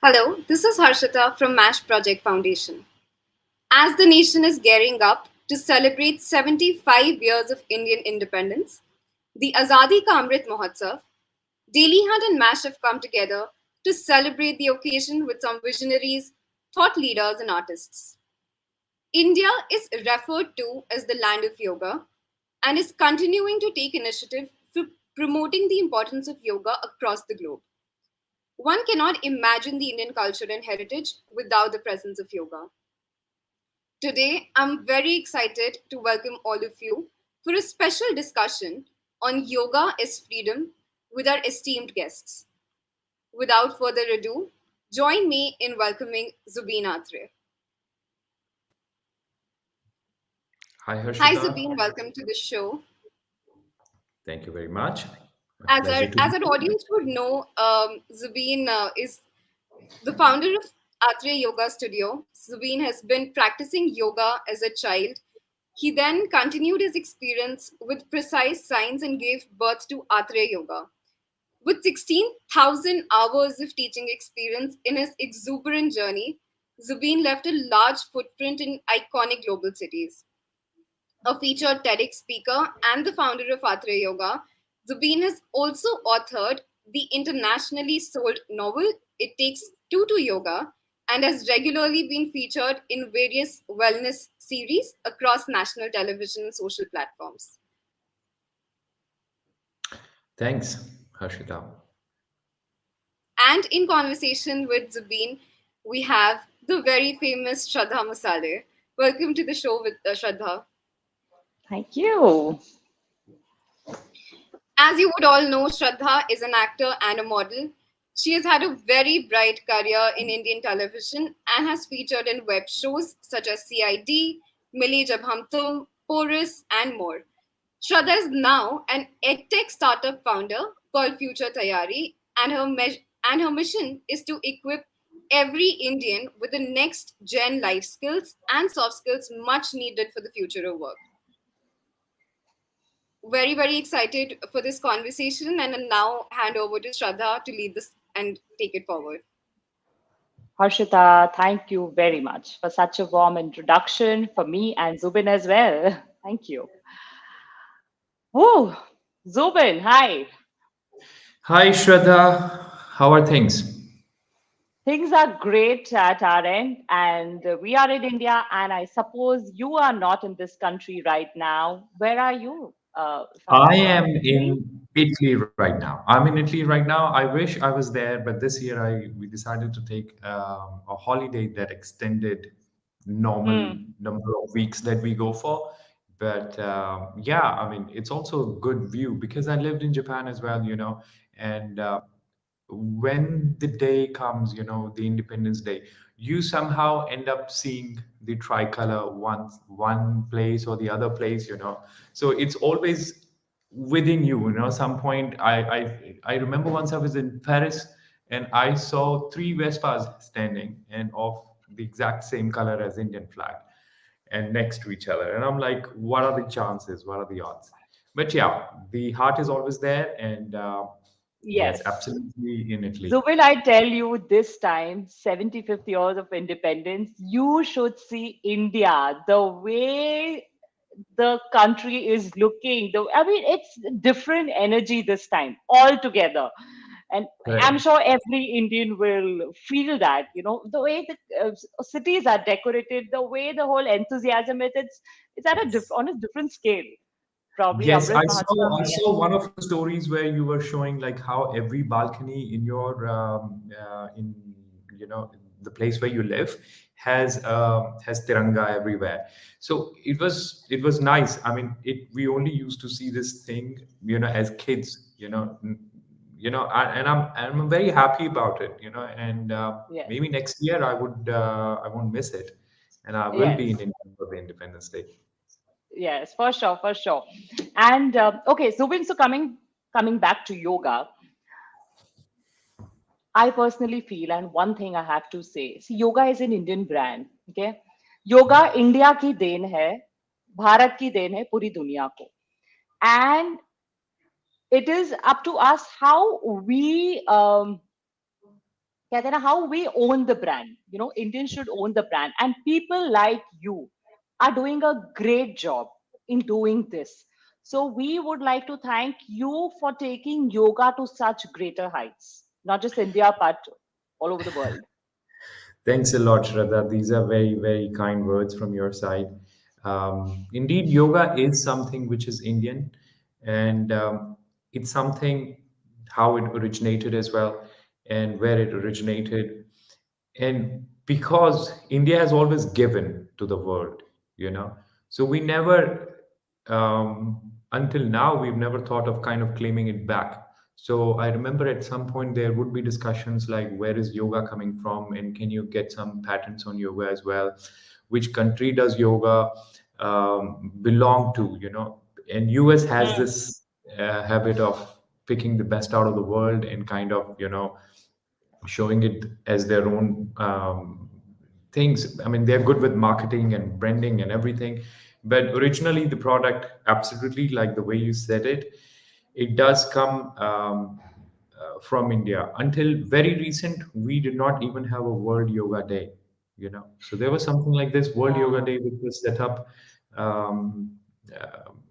Hello, this is Harshita from MASH Project Foundation. As the nation is gearing up to celebrate 75 years of Indian independence, the Azadi Ka Amrit Mahotsav, Daily Hunt and MASH have come together to celebrate the occasion with some visionaries, thought leaders, and artists. India is referred to as the land of yoga and is continuing to take initiative for promoting the importance of yoga across the globe. One cannot imagine the Indian culture and heritage without the presence of yoga. Today, I'm very excited to welcome all of you for a special discussion on yoga as freedom with our esteemed guests. Without further ado, join me in welcoming Zubin Atre. Hi, Hi, Harshita. Zubin, welcome to the show. Thank you very much. My As our, pleasure to as be our here. audience would know, Zubin is the founder of Atre Yoga Studio. Zubin has been practicing yoga as a child. He then continued his experience with precise science and gave birth to Atre Yoga. With 16,000 hours of teaching experience in his exuberant journey, Zubin left a large footprint in iconic global cities. A featured TEDx speaker and the founder of Atre Yoga, Zubin has also authored the internationally sold novel It Takes Two to Yoga and has regularly been featured in various wellness series across national television and social platforms. Thanks, Harshita. And in conversation with Zubin, we have the very famous Shraddha Musale. Welcome to the show with Shraddha. Thank you. As you would all know, Shraddha is an actor and a model. She has had a very bright career in Indian television and has featured in web shows such as CID, Mili Jab Hum Tum, Porus, and more. Shraddha is now an edtech startup founder called Future Tayari, and her mission is to equip every Indian with the next gen life skills and soft skills much needed for the future of work. Very, very excited for this conversation, and I'll now hand over to Shraddha to lead this and take it forward. Harshita, thank you very much for such a warm introduction for me and Zubin as well. Thank you. Woo! Zubin, hi. Hi, Shraddha. How are things? Things are great at our end, and we are in India, and I suppose you are not in this country right now. Where are you, if I I may am ask? in Italy right now. I'm in Italy right now. I wish I was there, but this year we decided to take a holiday that extended normal Hmm. number of weeks that we go for. But yeah, I mean, it's also a good view because I lived in Japan as well, and when the day comes, the Independence Day, you somehow end up seeing the tricolor one place or the other place. So it's always within you. Some point I remember once I was in Paris and I saw three Vespas standing and of the exact same color as Indian flag and next to each other. And I'm like, what are the chances? What are the odds? But yeah, the heart is always there, and yes, Yes. absolutely in Italy. Zubin, I tell you this time, 75th years of independence, you should see India, the way the country is looking. I mean, it's different energy this time altogether. And I'm Right. sure every Indian will feel that, the way the cities are decorated, the way the whole enthusiasm is, it's at on a different scale. Probably Yes, Amrit I saw Mahotsav, I yes. saw one of the stories where you were showing like how every balcony in your in the place where you live has tiranga everywhere. So it was nice. I mean, it we only used to see this thing as kids. And I'm very happy about it. And Yes. maybe next year I won't miss it, and I will be in Yes. India for the Independence Day. Yes, for sure, for sure. And okay, Zubin, so coming back to yoga, I personally feel, and one thing I have to say, see, yoga is an Indian brand. Okay, yoga India की then है, भारत की then है पूरी दुनिया को. And it is up to us how we कहते हैं ना, how we own the brand. Indians should own the brand, and people like you are doing a great job in doing this. So we would like to thank you for taking yoga to such greater heights, not just India but all over the world. Thanks a lot, Shraddha. These are very, very kind words from your side. Indeed, yoga is something which is Indian, and it's something how it originated as well, and where it originated. And because India has always given to the world, so we never, until now, we've never thought of kind of claiming it back. So I remember at some point there would be discussions like, where is yoga coming from, and can you get some patents on yoga as well? Which country does yoga belong to? And US has Hmm. this habit of picking the best out of the world and kind of showing it as their own things. I mean, they're good with marketing and branding and everything. But originally, the product, absolutely, like the way you said it does come from India. Until very recent, we did not even have a World Yoga Day. So there was something like this World Yoga Ah. Day, which was set up. Um,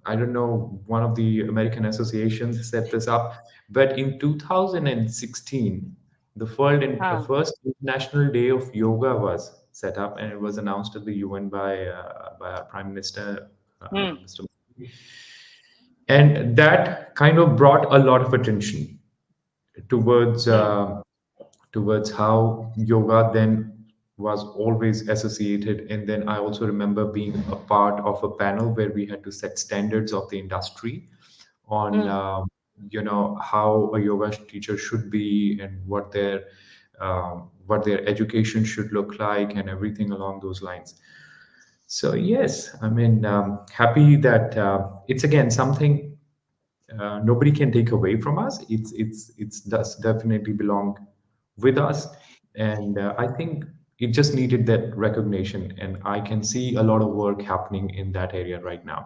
I don't know, one of the American associations set this up, but in 2016, the Ah. first International Day of Yoga was set up, and it was announced at the UN by our Prime Minister, Hmm. Mr. Modi. And that kind of brought a lot of attention towards Hmm. towards how yoga then was always associated. And then I also remember being a part of a panel where we had to set standards of the industry on Hmm. how a yoga teacher should be, and what their education should look like, and everything along those lines. So yes, I mean, happy that it's again something nobody can take away from us. It's does definitely belong with us, and I think it just needed that recognition, and I can see a lot of work happening in that area right now.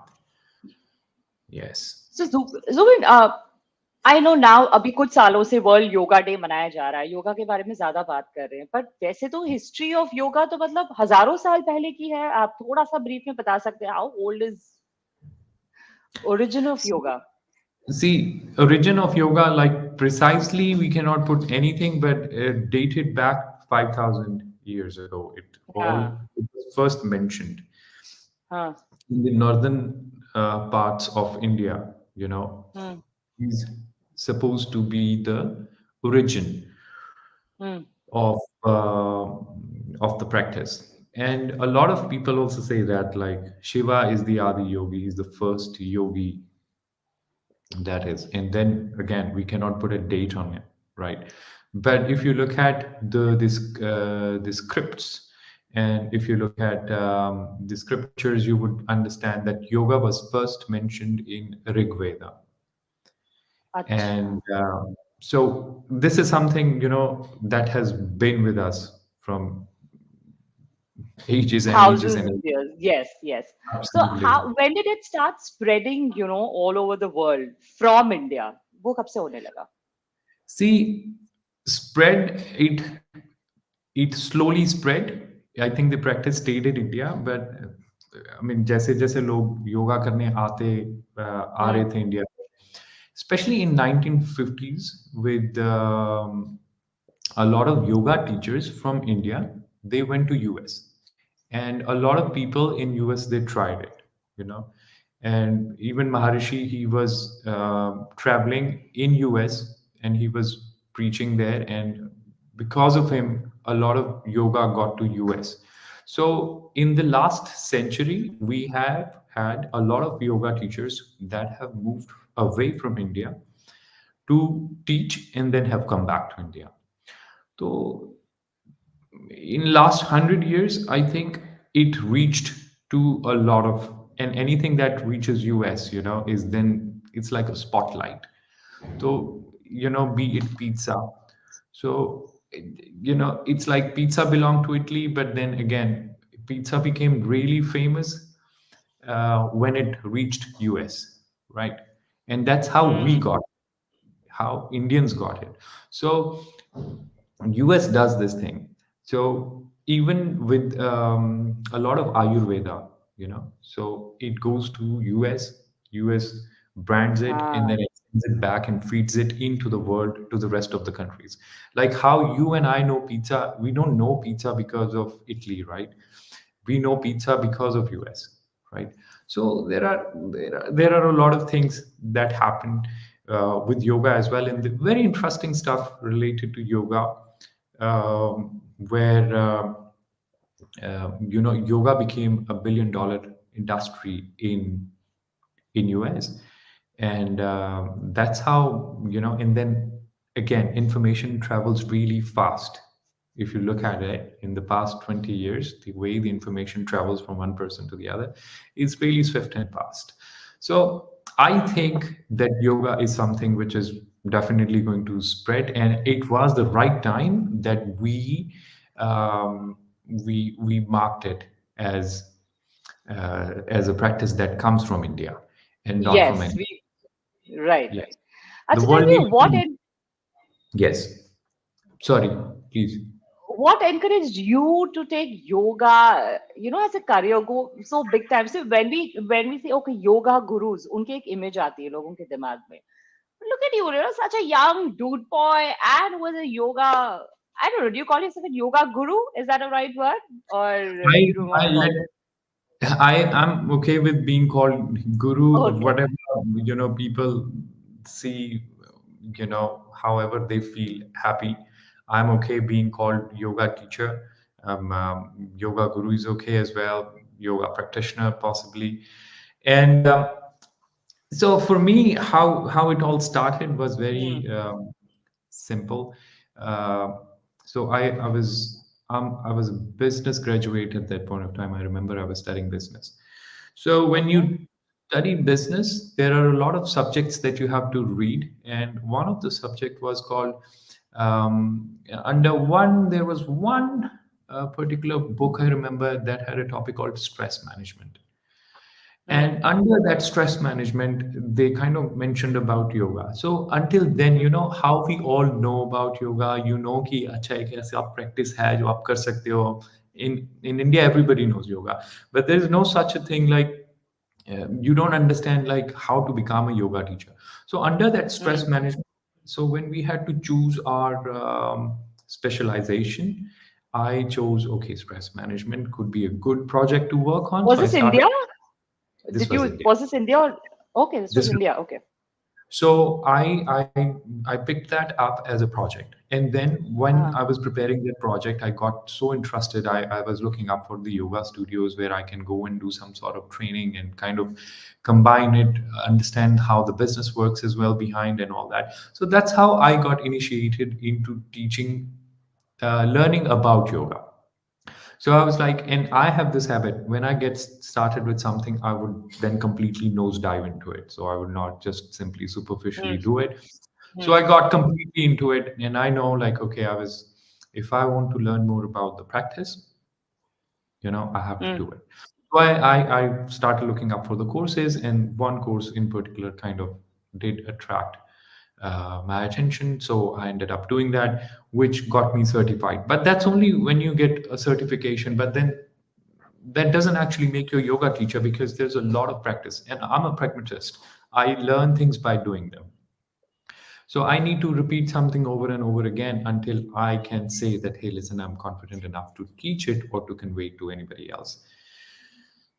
Yes. So Zubin, I know now अभी कुछ सालों से world yoga day मनाया जा रहा है, योगा के बारे में ज्यादा बात कर रहे हैं, पर वैसे तो हिस्ट्री ऑफ योगा तो मतलब हजारों साल पहले की है. आप थोड़ा सा ब्रीफ में बता सकते हैं how old is origin of yoga? See, origin of yoga, like precisely, we cannot put anything, but dated back 5,000 years ago. हाँ. It was first mentioned हाँ. in the northern parts of India. Hmm. Is supposed to be the origin hmm. of uh, of the practice. And a lot of people also say that like Shiva is the Adi Yogi, is the first yogi that is. And then again, we cannot put a date on it, right? But if you look at the scripts, and if you look at the scriptures, you would understand that yoga was first mentioned in Rig Veda. अच्छा. And so this is something that has been with us from ages and ages Thousands and of ages. years. Yes, yes. So Absolutely. how, when did it start spreading, all over the world from India? वो कब से होने लगा? See, spread it slowly spread. I think the practice stayed in India, but I mean, जैसे जैसे लोग योगा करने आ रहे हम्म. थे India, especially in 1950s, with a lot of yoga teachers from India, they went to US, and a lot of people in US they tried it, you know, and even Maharishi, he was traveling in US, and he was preaching there, and because of him, a lot of yoga got to US. So in the last century, we have had a lot of yoga teachers that have moved away from India to teach and then have come back to India. So in last 100 years, I think it reached to a lot of, and anything that reaches US, is then it's like a spotlight. So be it pizza. So it's like pizza belonged to Italy, but then again, pizza became really famous when it reached US, right? And that's how we hmm. got, how Indians got it. So US does this thing. So even with a lot of Ayurveda, so it goes to US brands it and Ah, then extends it back and feeds it into the world to the rest of the countries. Like how you and I know pizza, we don't know pizza because of Italy, right? We know pizza because of US, right? So there are a lot of things that happen with yoga as well, and the very interesting stuff related to yoga, where yoga became a $1 billion industry in US, and that's how and then again information travels really fast. If you look at it in the past 20 years, the way the information travels from one person to the other is really swift and fast. So I think that yoga is something which is definitely going to spread, and it was the right time that um, we marked it as a practice that comes from India and not from yes, any. we right, Yes, right. the Acha, tell world me needs what to. Yes, sorry, please. what encouraged you to take yoga, as a career go so big time? So when we say okay, yoga gurus, उनकी एक image आती है लोगों के दिमाग में. Look at you, such a young dude boy, and was a yoga. I don't know. Do you call yourself a yoga guru? Is that a right word, or I you don't want I to call let it? I'm okay with being called guru, Okay. whatever people see, however they feel happy. I'm okay being called yoga teacher. Yoga guru is okay as well. Yoga practitioner possibly, and so for me, how it all started was very Hmm. simple. Uh, so I was a business graduate at that point of time. I remember I was studying business. So when Okay. you study business, there are a lot of subjects that you have to read, and one of the subject was called under one. There was one particular book I remember that had a topic called stress management. Hmm. And under that stress management, they kind of mentioned about yoga. So until then, Hmm. how we all know about yoga, कि अच्छा एक ऐसा practice है जो आप कर सकते हो. In India, everybody knows yoga, but there is no such a thing like you don't understand like how to become a yoga teacher. So under that stress Hmm. management, so when we had to choose our specialization, I chose okay, stress management could be a good project to work on. Was So I this India? started. This Did was you? India. Was this India? Okay, this was This India. Okay. so I picked that up as a project, and then when Uh-huh. I was preparing that project, I got so interested. I was looking up for the yoga studios where I can go and do some sort of training and kind of combine it, understand how the business works as well behind and all that. So that's how I got initiated into teaching, learning about yoga. So I was like, and I have this habit when I get started with something, I would then completely nose dive into it. So I would not just simply superficially Hmm. do it. So Hmm. I got completely into it, and I know, like, okay, if I want to learn more about the practice, I have to Hmm. do it. So I started looking up for the courses, and one course in particular kind of did attract my attention. So I ended up doing that, which got me certified. But that's only when you get a certification. But then that doesn't actually make you a yoga teacher because there's a lot of practice. And I'm a pragmatist. I learn things by doing them. So I need to repeat something over and over again until I can say that, hey, listen, I'm confident enough to teach it or to convey it to anybody else.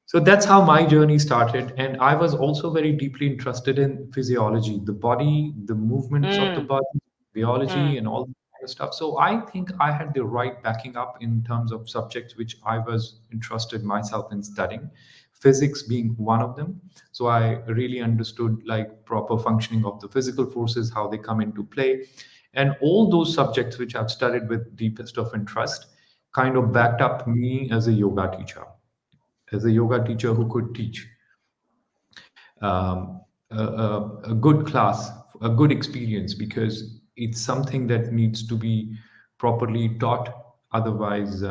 So that's how my journey started. And I was also very deeply interested in physiology, the body, the movements of the Hmm. body, biology, Hmm. and all that kind of stuff. So I think I had the right backing up in terms of subjects which I was interested myself in studying, physics being one of them. So I really understood like proper functioning of the physical forces, how they come into play. And all those subjects which I've studied with deepest of interest kind of backed up me as a yoga teacher who could teach a good class, a good experience, because it's something that needs to be properly taught. Otherwise,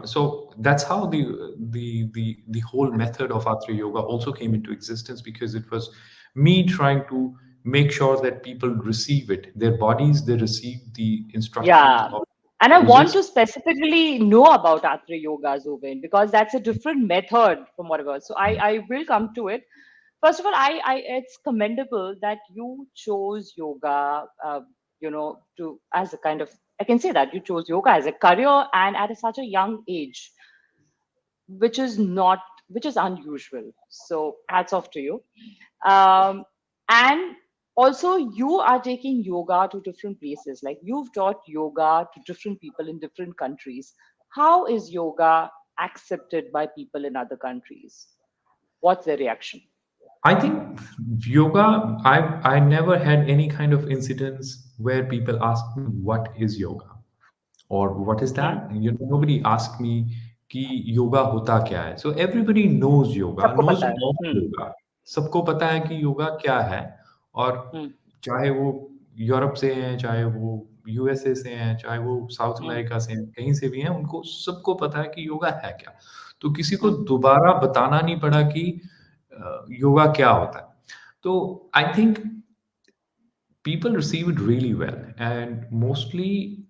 so that's how the whole method of Atre yoga also came into existence, because it was me trying to make sure that people receive it. Their bodies, they receive the instructions Yeah. of And I want resist. to specifically know about Atre Yoga, Zubin, because that's a different method from whatever. So I will come to it. First of all, it's commendable that you chose yoga, to as a kind of, I can say that you chose yoga as a career and at such a young age, which is not, which is unusual. So hats off to you. um, and also you are taking yoga to different places, like you've taught yoga to different people in different countries. How is yoga accepted by people in other countries? What's their reaction? I think yoga, I never had any kind of incidents where people ask me what is yoga or what is Hmm. that. Nobody asked me कि yoga होता क्या है. So everybody knows yoga, सबको knows पता है. of yoga. सबको पता है कि योगा क्या है. और Hmm. चाहे वो यूरोप से हैं, चाहे वो यूएसए से हैं, चाहे वो साउथ Hmm. अमेरिका से हैं, कहीं से भी हैं, उनको सबको पता है कि योगा है क्या. तो किसी को Hmm. दोबारा बताना नहीं पड़ा कि yoga क्या होता है. तो I think people receive it really well, and mostly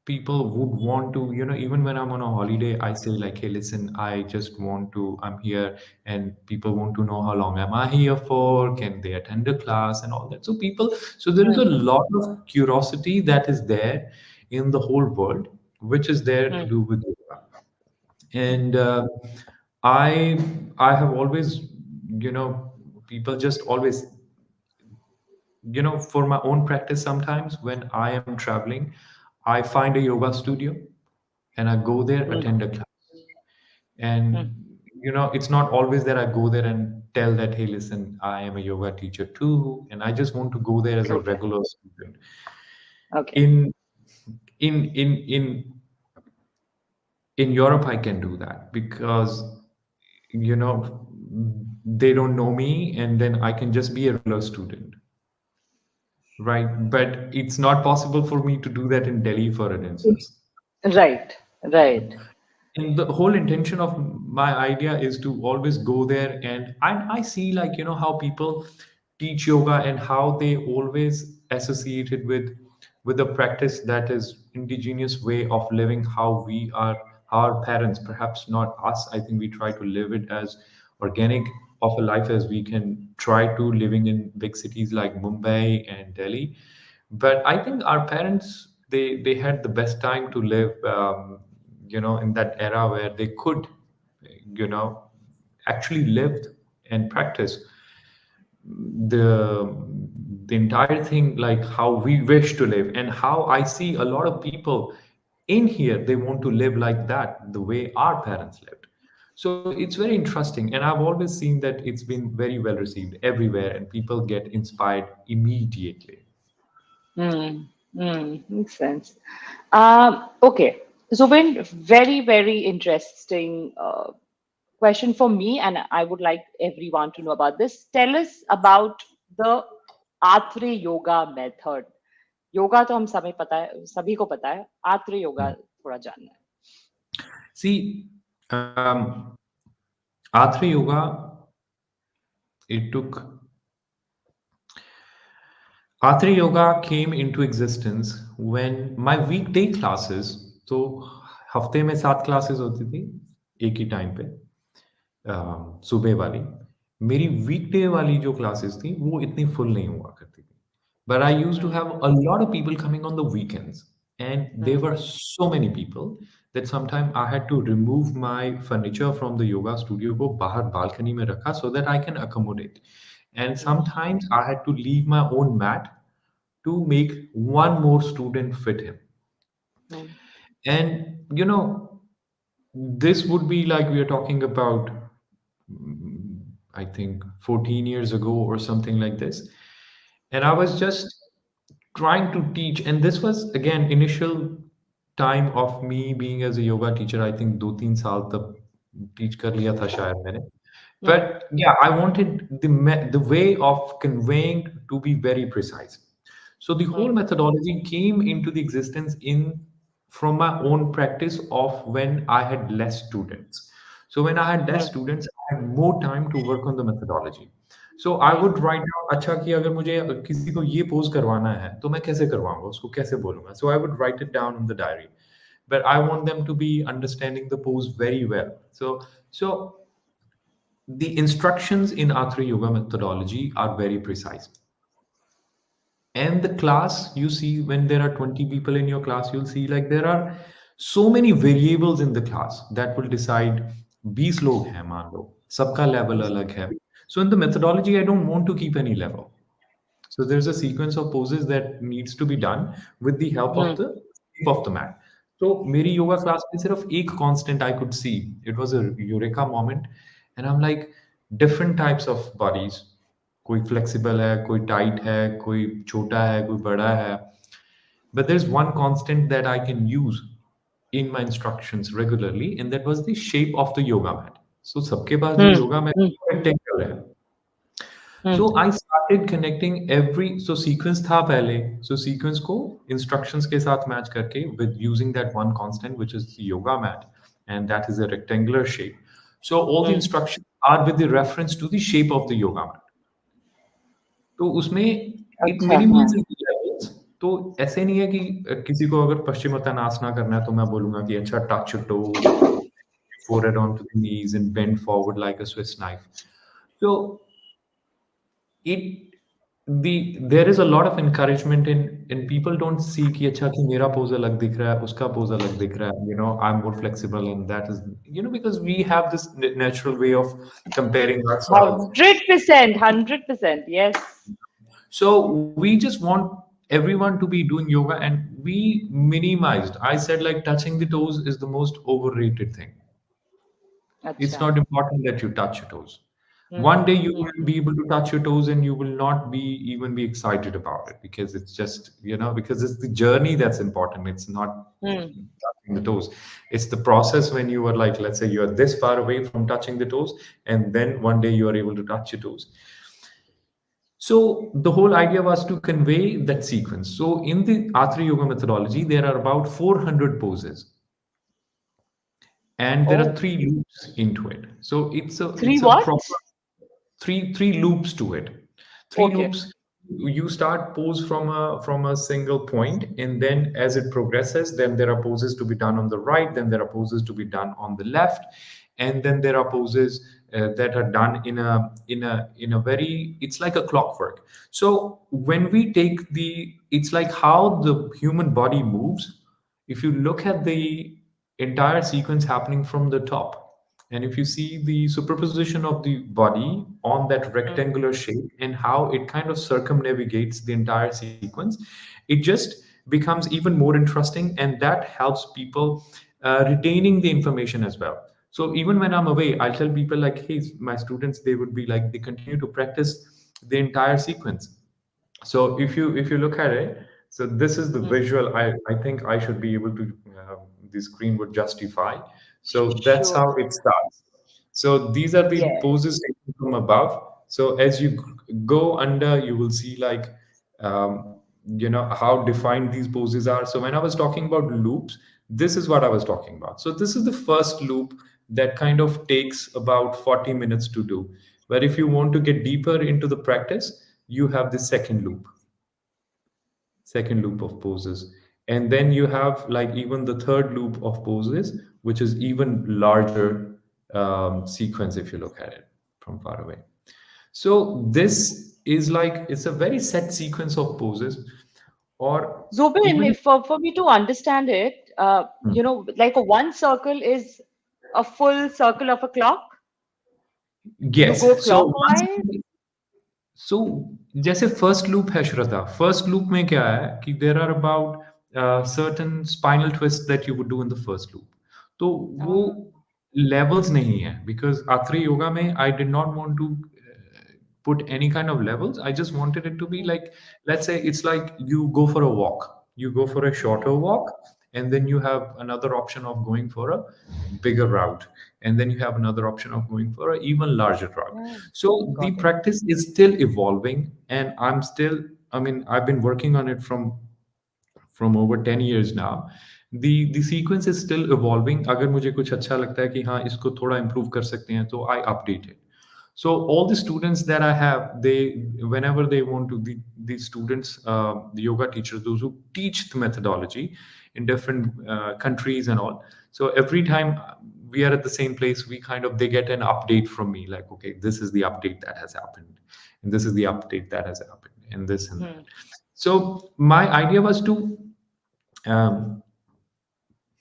people would want to, even when I'm on a holiday, I say like, hey, listen, I just want to, I'm here, and people want to know how long am I here for, can they attend a class and all that. So people, so there is a Hmm. lot of curiosity that is there in the whole world, which is there to Hmm. do with yoga. And i I have always, you know people just always, for my own practice, sometimes when I am traveling, I find a yoga studio and I go there, Hmm. attend a class. Hmm. And it's not always that I go there and tell that, hey, listen, I am a yoga teacher too, and I just want to go there as a Okay. regular student. Okay. In in in in Europe, I can do that because you know they don't know me, and then I can just be a regular student, right? But it's not possible for me to do that in Delhi, for an instance. Right. Right. And the whole intention of my idea is to always go there, and I see, like, how people teach yoga and how they always associate it with a practice that is indigenous way of living, how we are, our parents, perhaps not us. I think we try to live it as organic of a life as we can try to, living in big cities like Mumbai and Delhi. But I think our parents, they had the best time to live, in that era where they could, you know actually live and practice the the entire thing, like how we wish to live, and how I see a lot of people in here, they want to live like that, the way our parents lived. So it's very interesting, and I've always seen that it's been very well received everywhere, and people get inspired immediately. Hmm. Hmm. Makes sense. Okay. Zubin, very, very interesting question for me, and I would like everyone to know about this. Tell us about the Atre yoga method. Yoga तो हम सभी पता है, सभी को पता है. आत्रे योगा थोड़ा जानना है. See, Atre Yoga, it took Atre Yoga came into existence when my weekday classes, तो हफ्ते में 7 क्लासेस होती थी एक ही टाइम पे, सुबह वाली. मेरी वीकडे वाली जो क्लासेस थी वो इतनी फुल नहीं हुआ करती थी. But I used to Hmm. have a lot of people coming on the weekends, and there Hmm. were so many people that sometimes I had to remove my furniture from the yoga studio को बाहर balcony में रखा so that I can accommodate. And Hmm. sometimes I had to leave my own mat to make one more student fit in. Hmm. And this would be like we are talking about, I think 14 years ago or something like this. And I was just trying to teach. And this was again initial time of me being as a yoga teacher. I think 2-3 साल तक teach कर लिया था शायद मैंने. Hmm. But yeah, I wanted the way of conveying to be very precise. So the Hmm. whole methodology came into the existence in from my own practice of when I had less students. So when I had less Hmm. students, I had more time to work on the methodology. So I would write down अच्छा कि अगर मुझे किसी को ये pose करवाना है, तो मैं कैसे करवाऊँगा, उसको कैसे बोलूँगा? So I would write it down in the diary. But I want them to be understanding the pose very well. So the instructions in Atre Yoga methodology are very precise. And the class, you see, when there are 20 people in your class, you'll see like there are so many variables in the class that will decide 20 लोग हैं मान लो सबका level अलग है. So in the methodology I don't want to keep any level. So there's a sequence of poses that needs to be done with the help of Hmm. the shape of the mat. So मेरी yoga class में सिर्फ एक constant I could see. It was a eureka moment, and I'm like different types of bodies. कोई flexible है, कोई tight है, कोई छोटा है, कोई बड़ा है. But there's one constant that I can use in my instructions regularly, and that was the shape of the yoga mat. So सबके पास जो Hmm. yoga mat Hmm. rectangle है. Hmm. So I started connecting every so sequence था पहले so sequence को instructions के साथ match करके with using that one constant which is the yoga mat and that is a rectangular shape. So all the Hmm. instructions are with the reference to the shape of the yoga mat. तो उसमें it अच्छा. minimizes हाँ. the levels. तो ऐसे नहीं है कि किसी को अगर पश्चिमोत्तानासना करना है तो मैं बोलूंगा कि अच्छा touch your toes, forehead onto the knees and bend forward like a Swiss knife. So it there is a lot of encouragement in people don't see कि अच्छा कि मेरा pose अलग दिख रहा है उसका pose अलग दिख रहा है, I'm more flexible and that is because we have this natural way of comparing ourselves. 100%. 100%. Yes. So we just want everyone to be doing yoga, and we minimized. I said like touching the toes is the most overrated thing. It's अच्छा. not important that you touch your toes. Hmm. One day you Hmm. will be able to touch your toes and you will not be even be excited about it because it's just, because it's the journey that's important. It's not Hmm. touching the toes. It's the process when you are like, let's say you are this far away from touching the toes, and then one day you are able to touch your toes. So the whole idea was to convey that sequence. So in the Atre Yoga methodology, there are about 400 poses and there are Oh. three loops into it. So it's a Three it's a what? proper three loops to it. Three Okay. loops. You start pose from a single point, and then as it progresses, then there are poses to be done on the right, then there are poses to be done on the left, and then there are poses that are done in a very, it's like a clockwork. So when we take it's like how the human body moves. If you look at the entire sequence happening from the top, and if you see the superposition of the body on that Hmm. rectangular shape and how it kind of circumnavigates the entire sequence, it just becomes even more interesting, and that helps people retaining the information as well. So even when I'm away, I'll tell people like, hey, my students, they would be like, they continue to practice the entire sequence. So if you look at it, so this is the Hmm. visual. I think I should be able to. The screen would justify. So that's Sure. how it starts. So these are the Yeah. poses taken from above. So as you go under, you will see like how defined these poses are. So when I was talking about loops, this is what I was talking about. So this is the first loop that kind of takes about 40 minutes to do. But if you want to get deeper into the practice, you have the second loop of poses, and then you have like even the third loop of poses, which is even larger sequence if you look at it from far away. So this is like it's a very set sequence of poses, or Zubin, even if for me to understand it, like a one circle is a full circle of a clock. You go yes. So clockwise. सो जैसे first loop है श्रद्धा, first loop में क्या है कि there are about certain spinal twist that you would do in the first loop. तो वो Ah. Levels नहीं है बिकॉज आखिरी योगा में I did not want to put any kind of levels. I just wanted it to be Hmm. like, let's say it's like you go for a walk, you go for a shorter Hmm. walk, and then you have another option of going for a bigger route, and then you have another option of going for an even larger route. Oh, So the got it. practice is still evolving, and I've been working on it from over 10 years now. The sequence is still evolving. अगर मुझे कुछ अच्छा लगता है कि हाँ इसको थोड़ा improve कर सकते हैं तो I update it. So all the students that I have, they whenever they want to, these students, the yoga teachers, those who teach the methodology in different countries and all. So every time we are at the same place, we kind of, they get an update from me, like, okay, this is the update that has happened, and this is the update that has happened, and this and that. Hmm. So my idea was to um,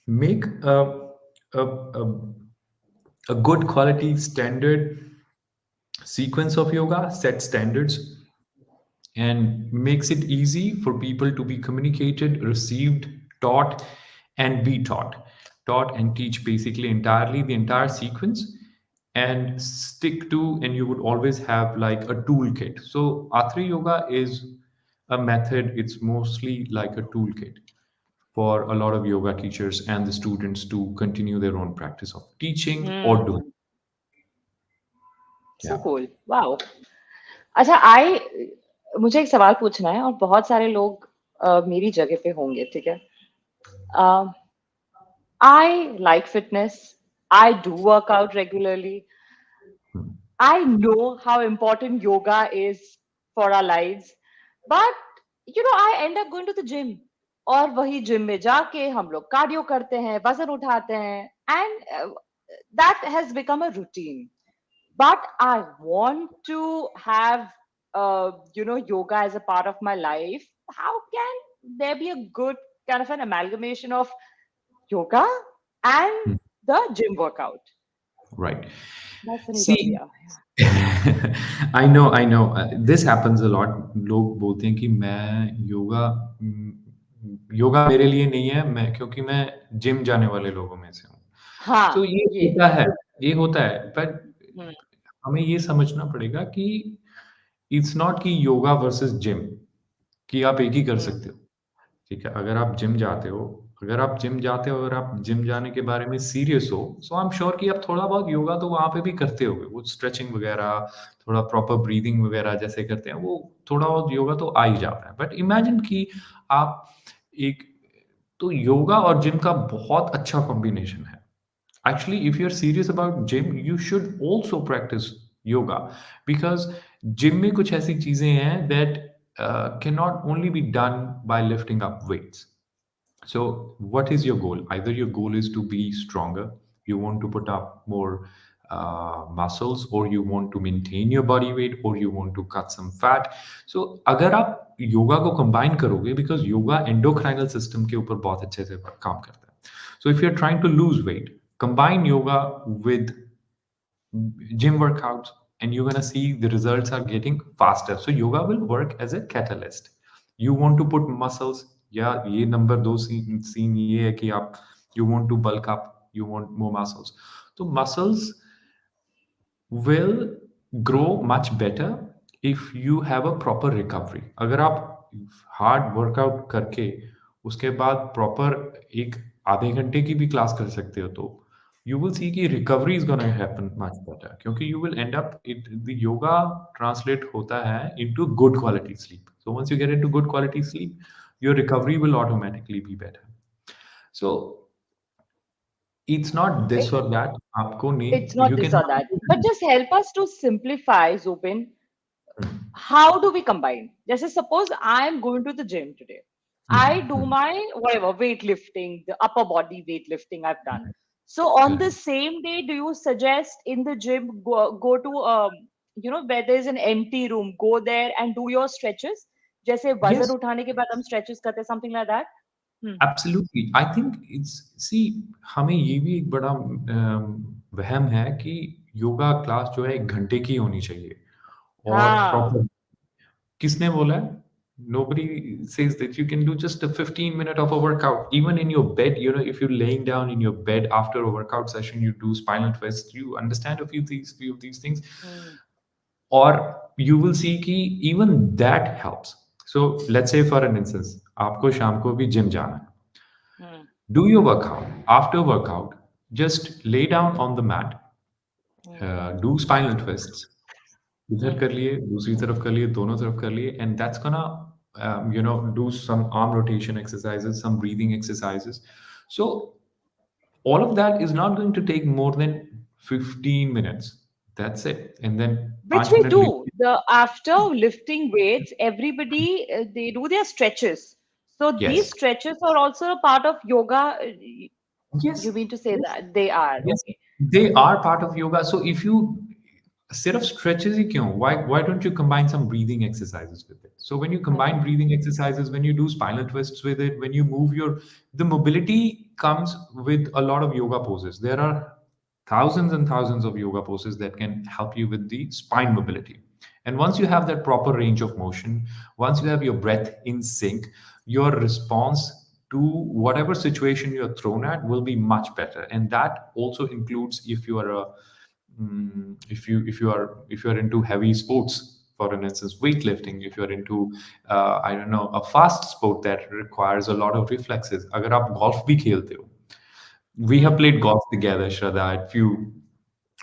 make a, a good quality standard sequence of yoga, set standards, and makes it easy for people to be communicated, received, taught, and be taught. Taught and teach basically entirely the entire sequence, and stick to, and you would always have like a toolkit. So Atre Yoga is a method, it's mostly like a toolkit for a lot of yoga teachers and the students to continue their own practice of teaching or doing. Hmm. Yeah. So cool. Wow. अच्छा, आई मुझे एक सवाल पूछना है और बहुत सारे लोग मेरी जगह पे होंगे, ठीक है? I like fitness. I do work out regularly. I know how important yoga is for our lives. But, I end up going to the gym. और वही जिम में जाके हम लोग कार्डियो करते हैं, वजन उठाते हैं, and that has become a routine. But I want to have, yoga as a part of my life. How can there be a good kind of an amalgamation of yoga and Hmm. the gym workout? Right. That's the need of See, yeah. I know. This happens a lot. लोग बोलते हैं कि मैं योगा मेरे लिए नहीं है, मैं क्योंकि मैं जिम जाने वाले लोगों में से हूँ। तो हाँ, ये ये. होता है, ये होता है, बट Hmm, हमें ये समझना पड़ेगा कि इट्स नॉट कि योगा वर्सेस जिम, कि आप एक ही कर hmm, सकते हो। ठीक है, अगर आप जिम जाते हो, अगर आप जिम जाते हो, अगर आप जिम जाने के बारे में सीरियस हो, सो आई एम श्योर कि आप थोड़ा बहुत योगा तो वहाँ पे भी करते होगे। वो स्ट्रेचिंग वगैरह, थोड़ा प्रॉपर ब्रीदिंग वगैरह जैसे करते हैं, वो थोड़ा बहुत योगा तो आ ही जाता है। बट इमेजिन कि आप एक, तो योगा और जिम का बहुत अच्छा कॉम्बिनेशन है। Actually, if you're serious about gym, you should also practice yoga, because gym में कुछ ऐसी चीजें हैं that cannot only be done by lifting up weights. So, what is your goal? Either your goal is to be stronger, you want to put up more muscles, or you want to maintain your body weight, or you want to cut some fat. So, अगर आप योगा को combine करोगे, because yoga endocrinal system के ऊपर बहुत अच्छे से काम करता है. So, if you're trying to lose weight, combine yoga with gym workouts, and you're gonna see the results are getting faster. So yoga will work as a catalyst. You want to put muscles, या ये number दो scene ये है कि आप, you want to bulk up, you want more muscles. तो muscles will grow much better if you have a proper recovery. अगर आप हार्ड वर्कआउट करके उसके बाद प्रॉपर एक आधे घंटे की भी क्लास कर सकते हो, तो you will see कि recovery is gonna happen much better, क्योंकि you will end up, the yoga translate होता है into good quality sleep. So once you get into good quality sleep, your recovery will automatically be better. So it's not this or that. आपको it's नहीं, not you this can or that. But have. just help us to simplify, Zubin. How do we combine? Just suppose I'm going to the gym today. I do Hmm. my whatever weightlifting, the upper body weightlifting I've done. So on the Correct. same day, do you suggest in the gym go to where there's an empty room, go there and do your stretches? जैसे वजन Yes, उठाने के बाद हम stretches करते हैं, something like that. Hmm. absolutely. I think it's, see, हमें ये भी एक बड़ा वहम है कि योगा क्लास जो है 1 घंटे की होनी चाहिए, और हाँ. प्रॉपर, किसने बोला है? Nobody says that you can do just a 15 minute of a workout even in your bed. You know, if you're laying down in your bed after a workout session, you do spinal twists, you understand few of these things, Hmm. or you will see कि even that helps. So let's say for an instance, आपको शाम को भी gym जाना है, Hmm. do your workout. After workout, just lay down on the mat, Hmm. do spinal twists. इधर Hmm. कर लिए, दूसरी तरफ कर लिए, दोनों तरफ कर लिए, and that's gonna do some arm rotation exercises, some breathing exercises. So all of that is not going to take more than 15 minutes. That's it. And then Which 5 we minute do. breathing. The after lifting weights, everybody they do their stretches. So these Yes. stretches are also a part of yoga. You Yes. mean to say Yes. that they are Yes. okay? They are part of yoga. So if you सिर्फ stretches ही क्यों? Why don't you combine some breathing exercises with it? So when you combine Mhm. breathing exercises, when you do spinal twists with it, when you move the mobility comes with a lot of yoga poses. There are thousands and thousands of yoga poses that can help you with the spine mobility. And once you have that proper range of motion, once you have your breath in sync, your response to whatever situation you're thrown at will be much better. And that also includes if you are a if you are into heavy sports, for an instance weightlifting, if you're into I don't know, a fast sport that requires a lot of reflexes, agar aap golf bhi khelte ho, we have Hmm. played golf together, Shraddha, at few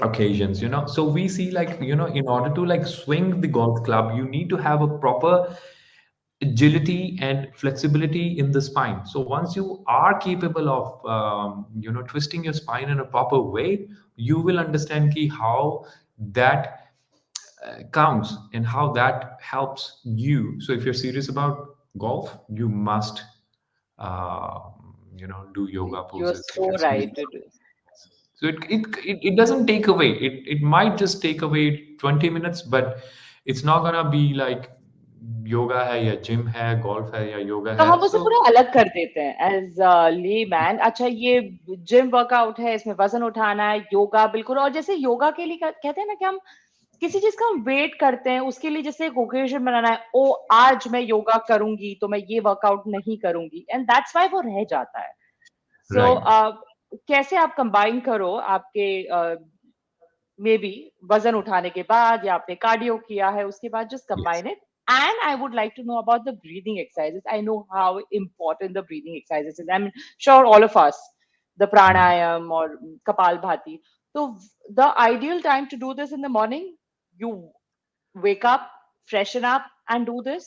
occasions, so we see, like, in order to like swing the golf club, you need to have a proper agility and flexibility in the spine. So once you are capable of twisting your spine in a proper way, you will understand ki how that counts and how that helps you. So if you're serious about golf, you must uh, do yoga You're poses if so you're serious right. about it. So it doesn't take away. It might just take away 20 minutes, but it's not gonna be like yoga hai ya gym hai, golf hai ya yoga तो hai. हम उसे So पूरा अलग कर देते हैं as ले man. अच्छा, ये जिम वर्कआउट है, इसमें वजन उठाना है, योगा बिल्कुल। और जैसे योगा के लिए कहते हैं ना कि हम किसी चीज का हम वेट करते हैं, उसके लिए जैसे एक ओकेजन बनाना है, ओ आज मैं योगा करूंगी तो मैं ये वर्कआउट नहीं करूंगी, एंड दैट्स वाई वो रह जाता है। सो right. कैसे आप कंबाइन करो आपके मे बी वजन उठाने के बाद या आपने कार्डियो किया है उसके बाद, just Yes. Combine it. And I would like to know about the breathing exercises. I know how important the breathing exercises is. I'm sure all of us, the Mhm. pranayam or kapal bhati. So the ideal time to do this in the morning, you wake up, freshen up, and do this.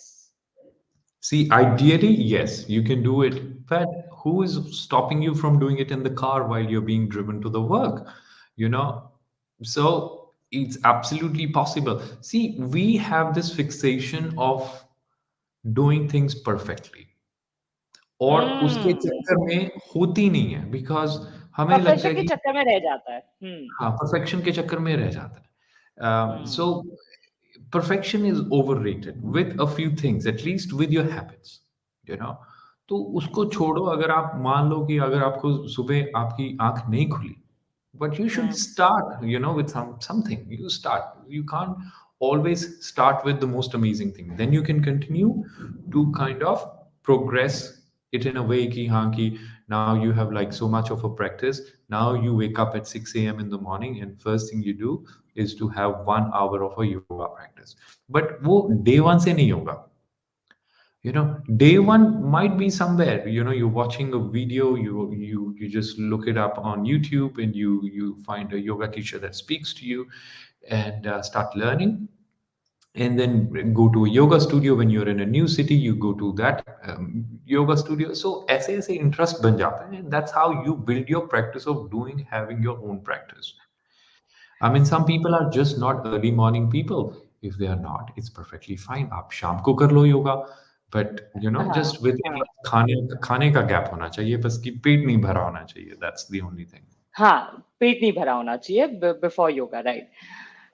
See, ideally, yes, you can do it, but who is stopping you from doing it in the car while you're being driven to the work? You know, so it's absolutely possible. See, we have this fixation of doing things perfectly, और उसके Hmm. चक्कर में होती नहीं है, because हमें लगता Perfection है के कि चक्कर में रह जाता है। Hmm. हाँ, परफेक्शन के चक्कर में रह जाता है। सो Hmm. perfection is overrated with a few things, at least with your habits, you know तो उसको छोड़ो। अगर आप मान लो कि अगर आपको सुबह आपकी आंख नहीं खुली, but you should Hmm. start, with something. You start. You can't always start with the most amazing thing. Then you can continue to kind of progress it in a way ki now you have like so much of a practice. Now you wake up at 6 a.m. in the morning, and first thing you do is to have 1 hour of a yoga practice. But wo day one se nahi hoga. Day one might be somewhere, you're watching a video, you just look it up on YouTube, and you find a yoga teacher that speaks to you, and start learning, and then go to a yoga studio. When you're in a new city, you go to that yoga studio. So ऐसे interest बन जाता है, and that's how you build your practice of doing, having your own practice. I mean, some people are just not early morning people. If they are not, it's perfectly fine. आप शाम को कर लो yoga, but हाँ, just with हाँ। enough खाने का gap होना चाहिए, बस कि पेट नहीं भरा होना चाहिए. That's the only thing. हाँ, पेट नहीं भरा होना चाहिए before yoga, right?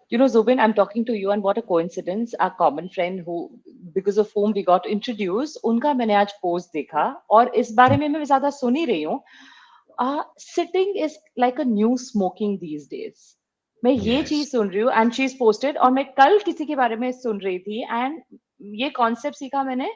You know, Zubin, I'm talking to you, and what a coincidence. Our common friend who, because of whom we got introduced, उनका मैंने आज पोस्ट देखा, और इस बारे में मैं ज्यादा सुन ही रही हूँ। Sitting is like a new smoking these days. मैं ये Yes. चीज सुन रही हूँ, एंड शी इज पोस्टेड, और मैं कल किसी के बारे में सुन रही थी, एंड ये कॉन्सेप्ट सीखा मैंने,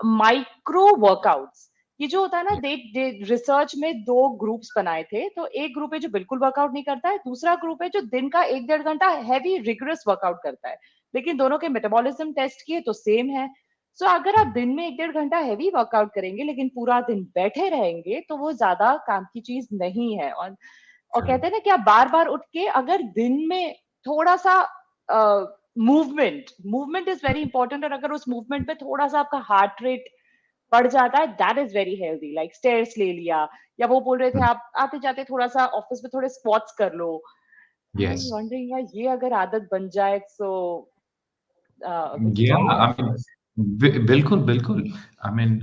माइक्रो वर्कआउट्स। ये जो होता है ना, Yeah. दे रिसर्च में दो ग्रुप्स बनाए थे। तो एक ग्रुप है जो बिल्कुल वर्कआउट नहीं करता है, दूसरा ग्रुप है जो दिन का 1-1.5 घंटा हैवी रिगरस वर्कआउट करता है। लेकिन दोनों के मेटाबॉलिज्म टेस्ट किए तो सेम है। सो अगर आप दिन में 1-1.5 घंटा हैवी वर्कआउट करेंगे लेकिन पूरा दिन बैठे रहेंगे, तो वो ज्यादा काम की चीज नहीं है। और True. कहते हैं ना कि आप बार बार उठ के अगर दिन में थोड़ा सा movement movement is very important, और अगर उस मूवमेंट में थोड़ा सा आपका हार्ट रेट बढ़ जाता है, that is very healthy. Like stairs ले लिया, या वो बोल रहे थे Mm. आप आते जाते थोड़ा सा ऑफिस में थोड़े स्क्वाट्स कर लो, I was Yes. wondering यार ये अगर आदत बन जाए so Yeah, wow. I mean, बिल्कुल, बिल्कुल। I mean,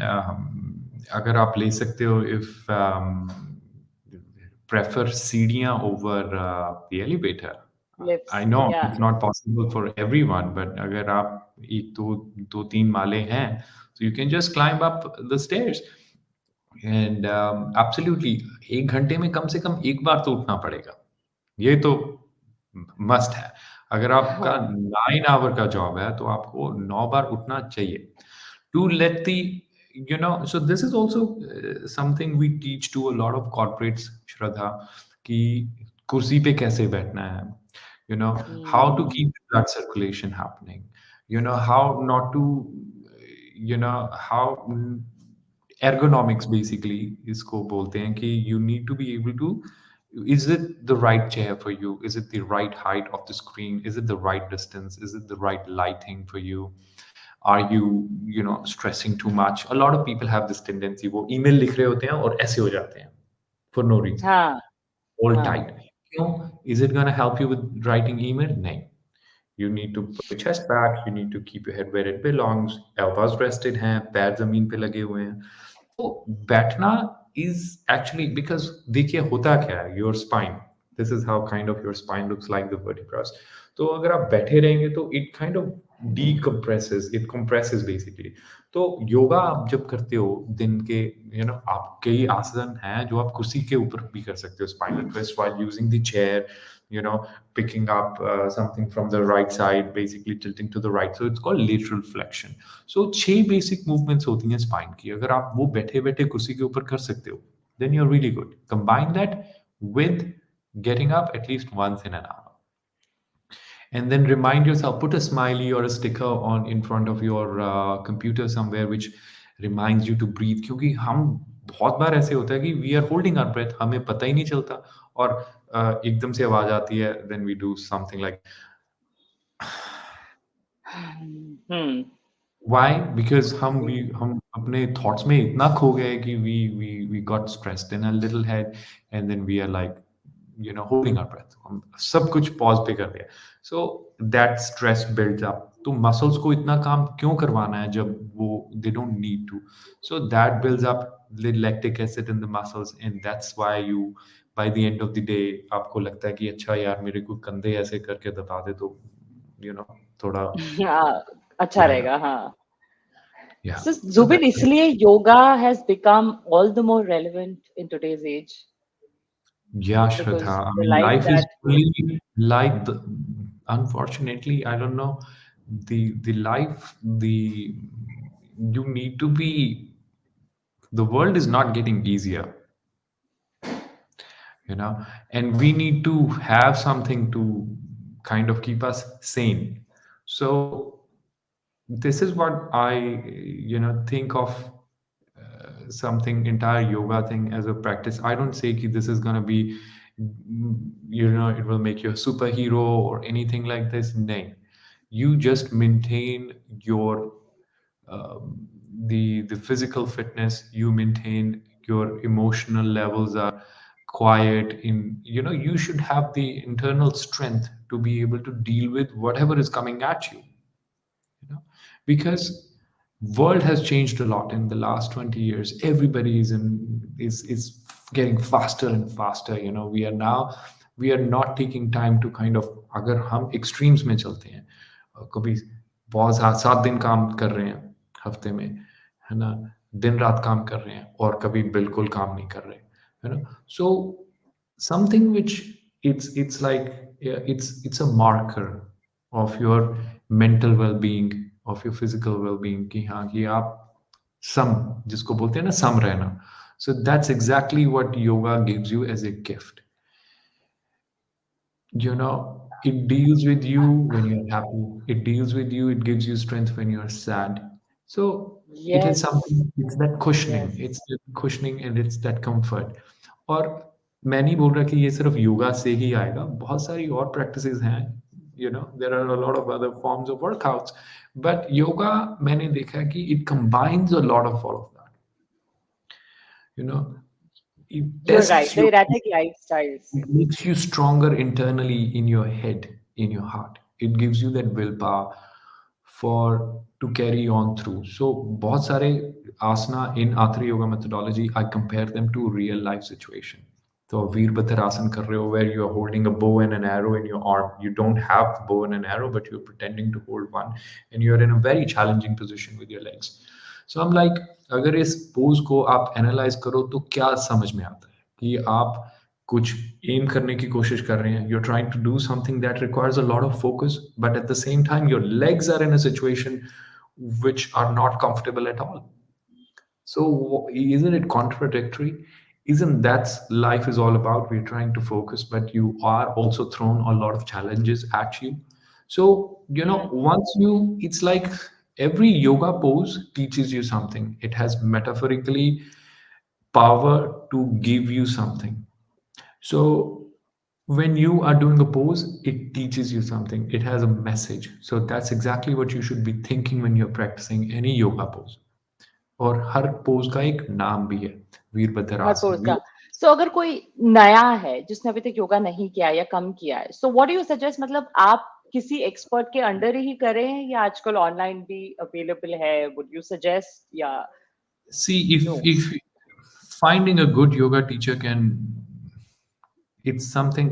अगर आप ले सकते हो if prefer सीढ़ियाँ over the elevator. I Lives, know yeah. it's not possible for everyone, but अगर आप एक दो तीन माले हैं, so you can just climb up the stairs. And absolutely, 1 घंटे में कम से कम एक बार तो उठना पड़ेगा। ये तो मस्ट है। अगर आपका हाँ. 9 आवर का जॉब है, तो आपको 9 बार उठना चाहिए। To let the, so this is also something we teach to a lot of corporates, Shraddha, कि कुर्सी पे कैसे बैठना है, how to Hmm. keep the blood circulation happening, how not to, how ergonomics basically इसको बोलते हैं कि you need to be able to, is it the right chair for you, is it the right height of the screen, is it the right distance, is it the right lighting for you, are you stressing too much? A lot of people have this tendency, वो email लिख रहे होते हैं और ऐसे हो जाते हैं for no reason, हाँ. all हाँ. tight, क्यों? Is it going to help you with writing email? नहीं। You need to put your chest back, you need to keep your head where it belongs, elbows rested हैं, पैर जमीन पे लगे हुए हैं। तो बैठना is actually, because देखिए होता क्या है, your spine, this is how kind of your spine looks like, the vertebrae। तो अगर आप बैठे रहेंगे तो it kind of decompresses, it compresses basically। तो योगा आप जब करते हो दिन के, आप कई आसन हैं जो आप कुर्सी के ऊपर भी कर सकते हो, spinal twist while using the chair, you know picking up something from the right side, basically tilting to the right, so it's called lateral flexion। so 6 basic movements होती हैं spine की, अगर आप वो बैठे बैठे कुर्सी के ऊपर कर सकते हो, then you're really good। Combine that with getting up at least once in an hour, and then remind yourself, put a smiley or a sticker on in front of your computer somewhere which reminds you to breathe, क्योंकि हम बहुत बार ऐसे होता है कि we are holding our breath, हमें पता ही नहीं चलता, और एकदम से आवाज आती है, then we do something like, Hmm. why? Because हम अपने thoughts में इतना खो गए कि we got stressed in a little head, and then we are like, holding our breath, हम सब कुछ pause पे कर दिया, so that stress builds up। तो muscles को इतना काम क्यों करवाना है जब वो they don't need to, so that builds up the lactic acid in the muscles, and that's why you, by the end of the day, आपको लगता है कि अच्छा यार मेरे को कंधे ऐसे करके दबा दे तो you know थोड़ा हाँ, अच्छा रहेगा। रहेगा, हाँ. Yeah. So, So Zubin, that's it. इसलिए yoga has become all the more relevant in today's age Yeah, because Shraddha. I the mean, life life is that really like unfortunately, I don't know, the life, you need to be, the world is not getting easier, and we need to have something to kind of keep us sane. So this is what I, think of something entire yoga thing as a practice. I don't say ki this is going to be, it will make you a superhero or anything like this. No, you just maintain your the physical fitness. You maintain your emotional levels are quiet. You should have the internal strength to be able to deal with whatever is coming at you, because world has changed a lot in the last 20 years. Everybody is getting faster and faster. We are not taking time to kind of, अगर हम extremes में चलते हैं, कभी बहुत 7 दिन काम कर रहे हैं हफ्ते में, है ना, दिन रात काम कर रहे हैं, और कभी बिल्कुल काम नहीं कर रहे, so something which, it's like, yeah, it's a marker of your mental well-being, of your physical well-being, कि हाँ कि आप सम, जिसको बोलते हैं ना सम रहना, so that's exactly what yoga gives you as a gift. It deals with you when you're happy, it deals with you, it gives you strength when you're sad. So it is yes, something, it's that cushioning, yes. it's that cushioning, and it's that comfort। और मैं नहीं बोल रहा कि ये सिर्फ योगा से ही आएगा, बहुत सारी और प्रैक्टिसेस हैं, there are a lot of other forms of workouts, but yoga मैंने देखा है कि it combines a lot of all of that, you know it You're right. tests The your, erratic lifestyles. it makes you stronger internally in your head, in your heart. It gives you that willpower for to carry on through. So बहुत सारे asana in Atre yoga methodology, I compare them to real life situation. So Virabhadrasana kar rahe ho, where you are holding a bow and an arrow in your arm. You don't have the bow and an arrow, but you're pretending to hold one, and you're in a very challenging position with your legs. So I'm like, अगर इस pose को आप analyse करो तो क्या समझ में आता है कि आप कुछ एम करने की कोशिश कर रहे हैं, you're trying to do something that requires a lot of focus, but at the same time your legs are in a situation which are not comfortable at all. So isn't it contradictory? Isn't that life is all about? We're trying to focus, but you are also thrown a lot of challenges at you. So, Mm. once it's like every yoga pose teaches you something. It has metaphorically power to give you something. So when you are doing a pose, it teaches you something. It has a message. So that's exactly what you should be thinking when you're practicing any yoga pose. और हर pose का एक नाम भी है, हर Virabhadrasana pose का. वीर. सो अगर कोई नया है जिसने अभी तक योगा नहीं किया या कम किया है, so what do you suggest? मतलब आप किसी एक्सपर्ट के अंडर ही करें या आजकल ऑनलाइन भी अवेलेबल है? वुड यू सजेस्ट या See, no? if finding a good yoga teacher can, it's something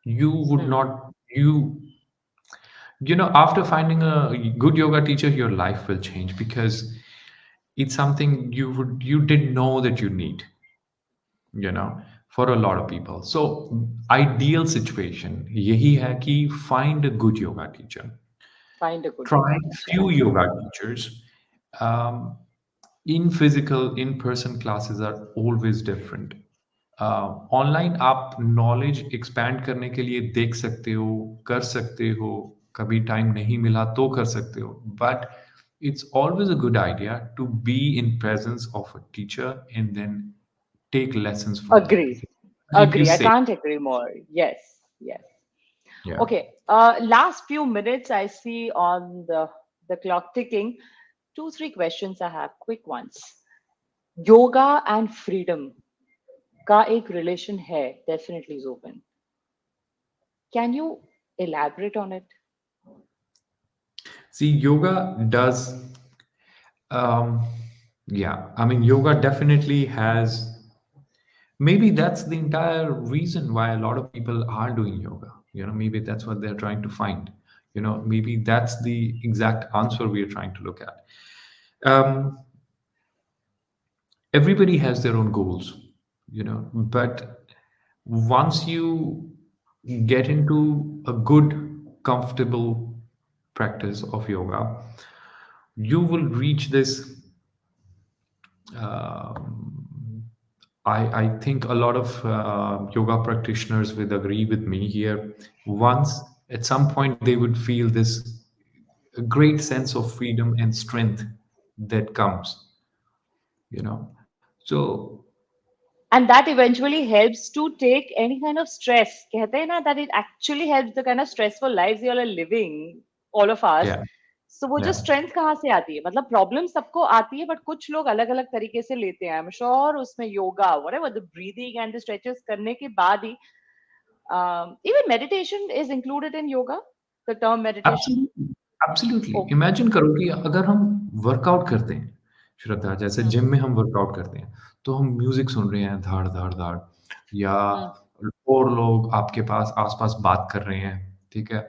you would not after finding a good yoga teacher, your life will change because it's something you didn't know that you need, you know, for a lot of people. So ideal situation यही है कि find a good yoga teacher. Find a good yoga Try teacher. few yoga teachers. Um, in physical, in-person classes are always different. Online आप knowledge expand करने के लिए देख सकते हो, कर सकते हो, कभी टाइम नहीं मिला तो कर सकते हो, but it's always a good idea to be in presence of a teacher and then take lessons from that Agree. teacher. If you Agree. I say, can't agree more. Yes. Yes. yeah. Okay. Last few minutes I see on the clock ticking. 2, 3 questions I have, quick ones. Yoga and freedom का एक relation है, definitely, Zubin. Can you elaborate on it? See, yoga does, um, yeah, I mean, yoga definitely has, maybe that's the entire reason why a lot of people are doing yoga. Maybe that's what they're trying to find. Maybe that's the exact answer we are trying to look at. Um, everybody has their own goals, but once you get into a good, comfortable practice of yoga, you will reach this. I think a lot of yoga practitioners would agree with me here. Once, at some point, they would feel this great sense of freedom and strength that comes, you know. So, And that eventually helps to take any kind of stress. कहते हैं ना, that it actually helps the kind of stressful lives you all are living, all of us. yeah, So वो जो yeah, strength कहाँ से आती है? मतलब प्रॉब्लम सबको आती है, बट कुछ लोग अलग अलग तरीके से लेते हैं. आई एम श्योर उसमें yoga, whatever, the breathing and the stretches करने के बाद ही even meditation is included in yoga, the term meditation. absolutely, absolutely. Okay. Imagine करो कि अगर हम वर्कआउट करते हैं, श्रद्धा, जैसे Hmm. जिम में हम वर्कआउट करते हैं, तो हम म्यूजिक सुन रहे हैं, धाड़ धाड़ धाड़, या Hmm. और लोग आपके पास आसपास बात कर रहे हैं, ठीक है,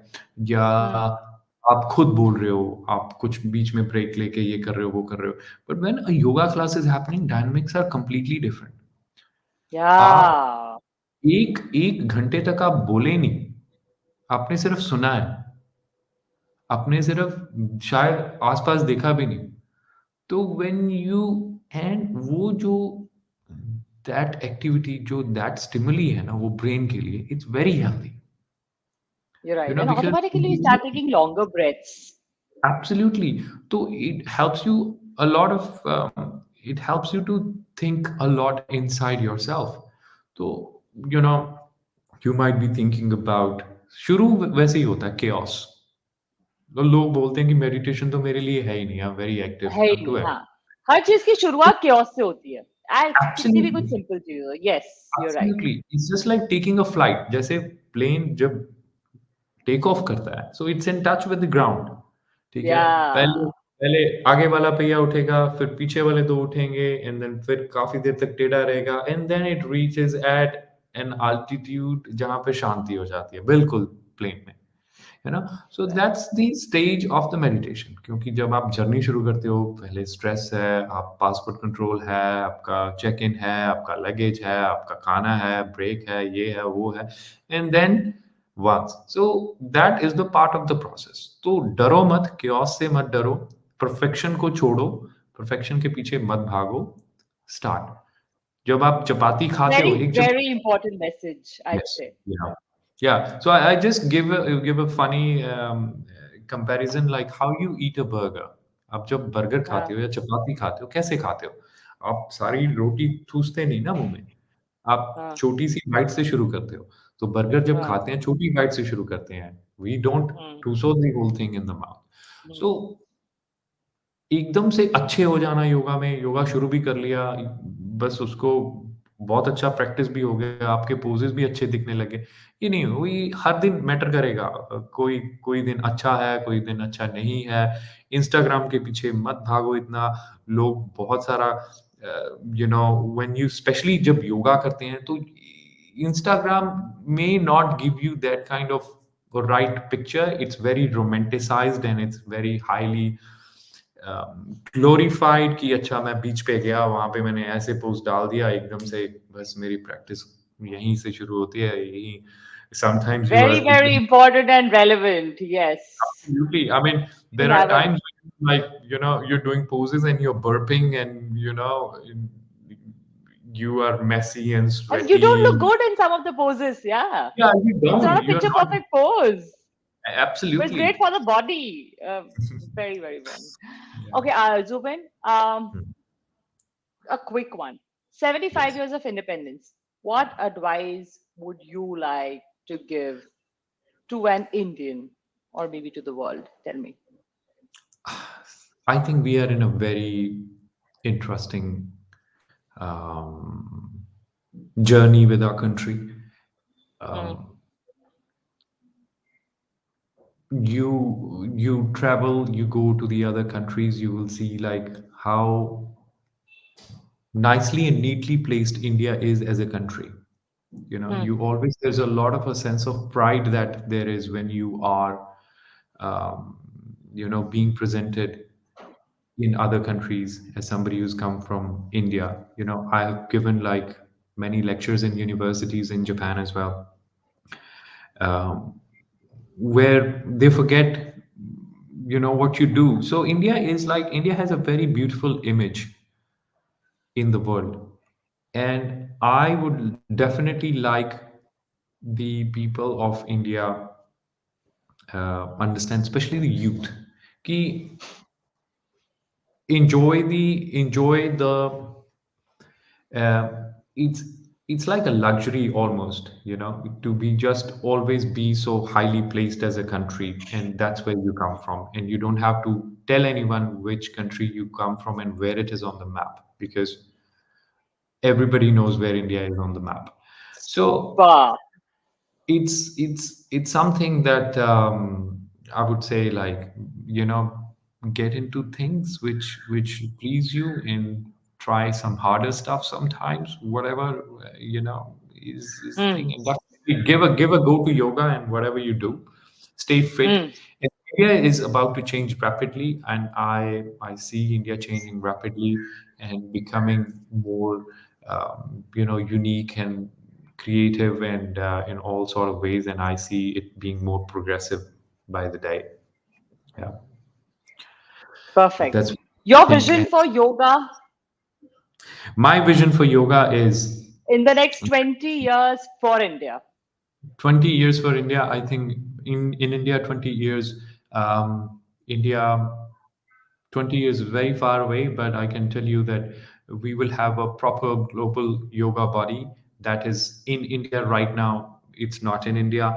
या Hmm. आप खुद बोल रहे हो, आप कुछ बीच में ब्रेक लेके ये कर रहे हो, वो कर रहे हो, but when a yoga class is happening, dynamics are completely different. आप Yeah. एक एक घंटे तक आप बोले नहीं, आपने सिर्फ सुना है, आपने सिर्फ शायद आसपास देखा भी नहीं. तो व्हेन यू एंड वो जो दैट एक्टिविटी, जो दैट स्टिमुली है ना, वो ब्रेन के लिए it's very healthy, You're right. And because automatically you start taking longer breaths. absolutely. So it helps you a lot of, it helps you to think a lot inside yourself. So, you might be thinking about, शुरू वैसे ही होता है, chaos. तो लोग बोलते हैं कि meditation तो मेरे लिए है ही नहीं, आई एम वेरी एक्टिव, है आई ही एम टू नहीं, हाँ. एक्टिव. हर चीज की शुरुआत chaos से होती है. कितनी भी कुछ Absolutely. simple चीज हो. Yes, you're right. Absolutely. It's just like taking a flight. जैसे plane जब टेक ऑफ करता है, so it's in touch with the ground. ठीक है, Yeah. पहले पहले आगे वाला पहिया उठेगा, फिर पीछे वाले दो उठेंगे, एंड देन फिर काफी देर तक टेढ़ा रहेगा, and then it reaches at an altitude जहां पे शांति हो जाती है, बिल्कुल प्लेन में। है ना? So that's the stage of the meditation. क्योंकि जब आप जर्नी शुरू करते हो, पहले स्ट्रेस है, आप पासपोर्ट कंट्रोल है, आपका चेक इन है, आपका लगेज है, आपका खाना है, ब्रेक है, ये है, वो है, and then once so that is the part of the process. तो डरो मत, क्योस से मत डरो, परफेक्शन को छोड़ो, परफेक्शन के पीछे मत भागो, स्टार्ट। जब आप चपाती खाते हो, Very, एक very important message, I'd Yes. say. Yeah. Yeah. So I just give a funny comparison like how you eat a burger. आप जब बर्गर हाँ, खाते हो या चपाती खाते हो, कैसे खाते हो? आप सारी रोटी ठूसते नहीं ना मुंह में। आप हाँ, छोटी सी बाइट से शुरू करते हो। तो बर्गर जब हाँ, खाते हैं, छोटी बाइट से शुरू करते हैं। We don't hmm, ठूसो the whole thing in the mouth. Hmm. So एकदम से अच्छे हो जाना योगा में, योगा शुरू भी कर लिया, बस उसको बहुत अच्छा प्रैक्टिस भी हो गया, आपके पोजेस भी अच्छे दिखने लगे। ये नहीं, वही हर दिन मैटर करेगा। कोई कोई दिन अच्छा है, कोई दिन अच्छा नहीं है। इंस्टाग्राम के पीछे मत भागो इतना। लोग बहुत सारा व्हेन यू स्पेशली जब योगा करते हैं, तो Instagram may not give you that kind of right picture. It's very romanticised and it's very highly glorified कि अच्छा मैं बीच पे गया, वहां पे मैंने ऐसे पोस्ट डाल दिया एकदम से, बस मेरी प्रैक्टिस यहीं से शुरू होती है। यही sometimes you Very, are very important and relevant. Yes. absolutely, I mean To there are have a, times when, like you're doing poses and you're burping and you are messy and and you don't sweaty. look good in some of the poses. Yeah. Yeah, you It's don't, not a you're picture not perfect pose, but it's great absolutely. for the body. Very, very well. Yeah. Okay, Zubin, a quick one. 75 Yes. years of independence. What advice would you like to give to an Indian or maybe to the world? Tell me. I think we are in a very interesting um, journey with our country. Mm, Um, you travel, you go to the other countries, you will see like how nicely and neatly placed India is as a country. mm, You always there's a lot of a sense of pride that there is when you are um, being presented in other countries as somebody who's come from India. I have given like many lectures in universities in Japan as well, um, where they forget, what you do. So India has a very beautiful image in the world, and I would definitely like the people of India understand, especially the youth, ki enjoy the uh, it's it's like a luxury almost, to be just always be so highly placed as a country, and that's where you come from, and you don't have to tell anyone which country you come from and where it is on the map, because everybody knows where India is on the map. So super. it's something that I would say, like, get into things which please you, and try some harder stuff sometimes, whatever is Mm, thing, and definitely give a go to yoga, and whatever you do, stay fit. mm. And India is about to change rapidly, and I see India changing rapidly and becoming more unique and creative, and in all sort of ways, and I see it being more progressive by the day. Yeah, Perfect. that's what Your I think. vision And for yoga my vision for yoga is in the next 20 years for India. 20 years for India. I think in India, 20 years, India 20 years is very far away, but I can tell you that we will have a proper global yoga body that is in India right now. It's not in India.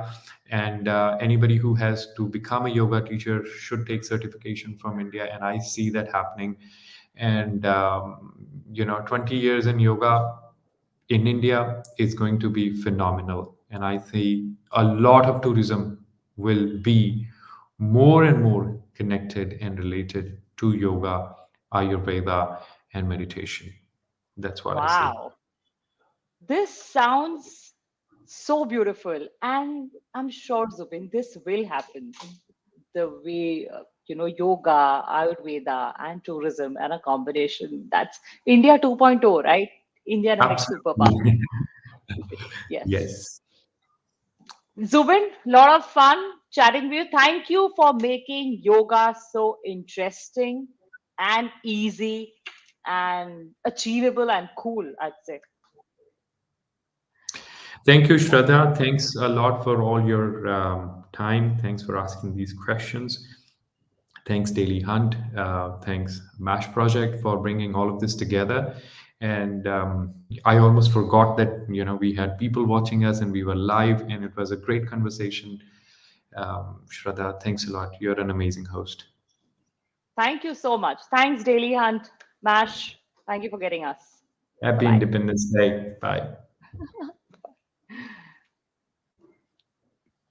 And anybody who has to become a yoga teacher should take certification from India. And I see that happening. And 20 years in yoga in India is going to be phenomenal. And I see a lot of tourism will be more and more connected and related to yoga, Ayurveda, and meditation. That's what I see. Wow. This sounds so beautiful. And I'm sure, Zubin, this will happen. The way, yoga, Ayurveda, and tourism and a combination. That's India 2.0, right? India, the next superpower. Absolutely. Yes. Yes. Zubin, lot of fun chatting with you. Thank you for making yoga so interesting and easy and achievable and cool, I'd say. Thank you, Shraddha. Thanks a lot for all your time. Thanks for asking these questions. Thanks, Daily Hunt. Thanks, MASH Project, for bringing all of this together. And I almost forgot that we had people watching us and we were live, and it was a great conversation. Shraddha, thanks a lot. You're an amazing host. Thank you so much. Thanks, Daily Hunt, Mash. Thank you for getting us. Bye Happy bye. Independence Day. Bye.